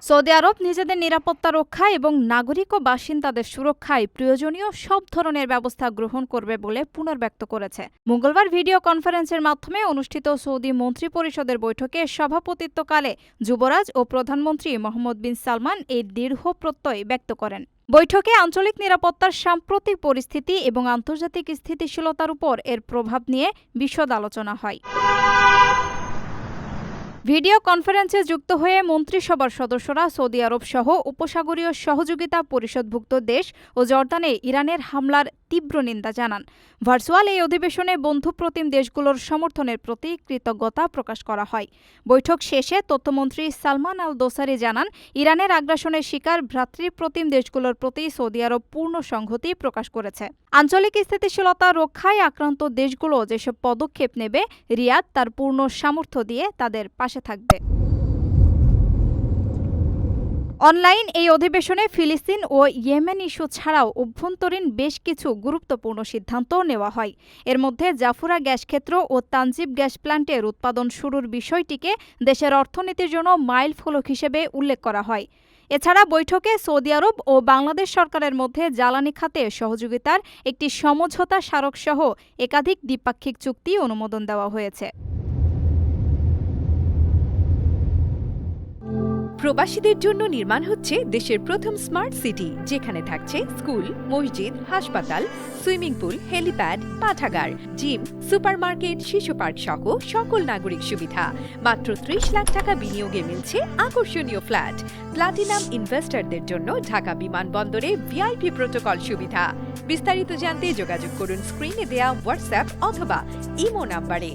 Saudi আরব নিজেদের নিরাপত্তা রক্ষা এবং নাগরিক ও বাসিন্দাদের সুরক্ষায় প্রয়োজনীয় সব ধরনের ব্যবস্থা গ্রহণ করবে বলে পুনর্ব্যক্ত করেছে। মঙ্গলবার ভিডিও কনফারেন্সের মাধ্যমে অনুষ্ঠিত সৌদি মন্ত্রিপরিষদের বৈঠকে সভাপতিত্বকালে যুবরাজ ও প্রধানমন্ত্রী মোহাম্মদ বিন সালমান এই দৃঢ় প্রত্যয় ব্যক্ত করেন। বৈঠকে আঞ্চলিক নিরাপত্তার সাম্প্রতিক পরিস্থিতি এবং আন্তর্জাতিক স্থিতিশীলতার উপর এর প্রভাব নিয়ে বিশদ আলোচনা হয়। ভিডিও কনফারেন্সে যুক্ত হয়ে মন্ত্রিসভার সদস্যরা সৌদি আরব সহ উপসাগরীয় সহযোগিতা পরিষদভুক্ত দেশ ও জর্দানে ইরানের হামলার তীব্র নিন্দা জানান। ভার্চুয়াল এই অধিবেশনে বন্ধুপ্রতিম দেশগুলোর সমর্থনের প্রতি কৃতজ্ঞতা প্রকাশ করা হয়। বৈঠক শেষে তথ্যমন্ত্রী সালমান আল দোসারি জানান, ইরানের আগ্রাসনের শিকার ভ্রাতৃপ্রতিম দেশগুলোর প্রতি সৌদি আরব পূর্ণ সংহতি প্রকাশ করেছে। আঞ্চলিক স্থিতিশীলতা রক্ষায় আক্রান্ত দেশগুলো যেসব পদক্ষেপ নেবে, রিয়াদ তার পূর্ণ সামর্থ্য দিয়ে তাদের পাশে থাকবে। অনলাইন এই অধিবেশনে ফিলিস্তিন ও ইয়েমেন ইস্যু ছাড়াও অভ্যন্তরীণ বেশ কিছু গুরুত্বপূর্ণ সিদ্ধান্ত নেওয়া হয়। এর মধ্যে জাফুরা গ্যাস ক্ষেত্র ও তানজিব গ্যাস প্ল্যান্টের উৎপাদন শুরুর বিষয়টিকে দেশের অর্থনীতির জন্য মাইলফলক হিসেবে উল্লেখ করা হয়। এছাড়া বৈঠকে সৌদি আরব ও বাংলাদেশ সরকারের মধ্যে জ্বালানি খাতে সহযোগিতার একটি সমঝোতা স্মারকসহ একাধিক দ্বিপাক্ষিক চুক্তি অনুমোদন দেওয়া হয়েছে। প্রবাসীদের জন্য নির্মাণ হচ্ছে দেশের প্রথম স্মার্ট সিটি, যেখানে থাকছে স্কুল, মসজিদ, হাসপাতাল, সুইমিং পুল, হেলিপ্যাড, পাঠাগার, জিম, সুপারমার্কেট, শিশু পার্ক সহ সকল নাগরিক সুবিধা। মাত্র ৩০ লাখ টাকা বিনিয়োগে মিলছে আকর্ষণীয় ফ্ল্যাট। প্লাটিনাম ইনভেস্টরদের জন্য ঢাকা বিমানবন্দরে ভিআইপি প্রোটোকল সুবিধা। বিস্তারিত জানতে যোগাযোগ করুন স্ক্রিনে দেয়া হোয়াটসঅ্যাপ অথবা ইমো নাম্বারে।